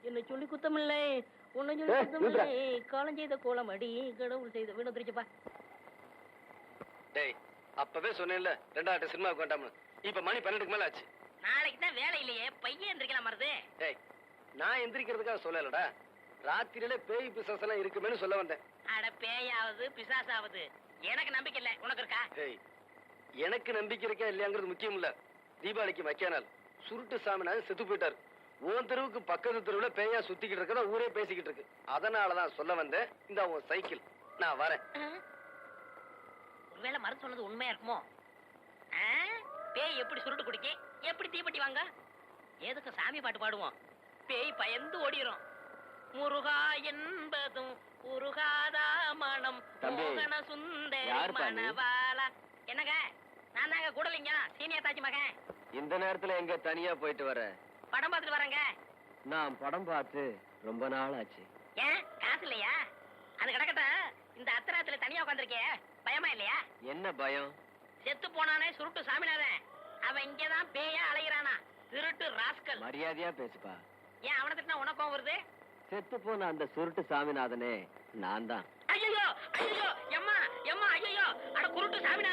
என்ன சொல்லி குத்தமில்லை, உன்னை சொல்லி குத்தமில்லை. காலம் செய்த கோலம் அடி, கடவுள் செய்த வீண திருச்சப்பா. டேய், அப்பவே சொன்னேன்ல ரெண்டாவது சினிமாவுக்கு வேண்டாம்னு. இப்ப மணி 12க்கு மேல ஆச்சு. நாளைக்கு தான் வேலை இல்லையே, பையன் எந்திரிக்கலாம் மருது. டேய், நான் எந்திரிக்கிறதுக்காக சொல்லலடா. ராத்திரியில பேய் பிசாசு எல்லாம் இருக்குமேன்னு சொல்ல வந்தேன். அட பேயாவது பிசாசாவது எனக்கு நம்பிக்கை இல்ல, உனக்கு இருக்கா? டேய், எனக்கு நம்பிக்கை இருக்கா இல்லையாங்கிறது முக்கியம் இல்ல. தீபாவளிக்கு மக்கியானால் சுருட்டு சாமினாலும் செத்து போயிட்டாரு. உன் தெருவுக்கு பக்கத்து தெருவுல பேயா சுத்திக்கிட்டு இருக்கதா ஊரே பேசிக்கிட்டு இருக்கு. அதனாலதான் சொல்ல வந்தேன். இந்த உன் சைக்கிள், நான் வரேன். ஒருவேளை மருந்து சொன்னது உண்மையா இருக்குமோ? பேய் எப்படி சுருட்டு குடிக்க, எப்படி தீப்பெட்டி வாங்க? எதுக்கு சாமி பாட்டு பாடுவோம்? பேய் பயந்து ஓடிரும். முருகா என்பதும் உருகாதா மனம் மோகன சுந்தரி மணவாளா. என்னங்க, நான் தாங்க கூடலிங்க, சீனியர் தாச்சி மகன். இந்த நேரத்துல எங்க தனியா போயிட்டு வர? படம் பார்த்துட்டு வரேங்க. நான் படம் பார்த்து ரொம்ப நாள் ஆச்சு. ஏன் காசு இல்லையா? அது கிடக்கட்டும். இந்த அத்தராத்துல தனியா உட்காந்துருக்கே, பயமா இல்லையா? என்ன பயம்? செத்து போனானே சுருட்டு சாமிநாதன், அவன் இங்கதான் பேயா அலைகிறானா. திருட்டு ராஸ்கல். மரியாதையா பேசுப்பா. ஏன் அவனை திட்டினா உனக்கும் வருது? செத்து போன அந்த சுருட்டு சாமிநாதனே நான் தான். ஐயோ ஐயோ, எம்மா எம்மா, ஐயோ, அட குருட்டு சாமிநாதன்.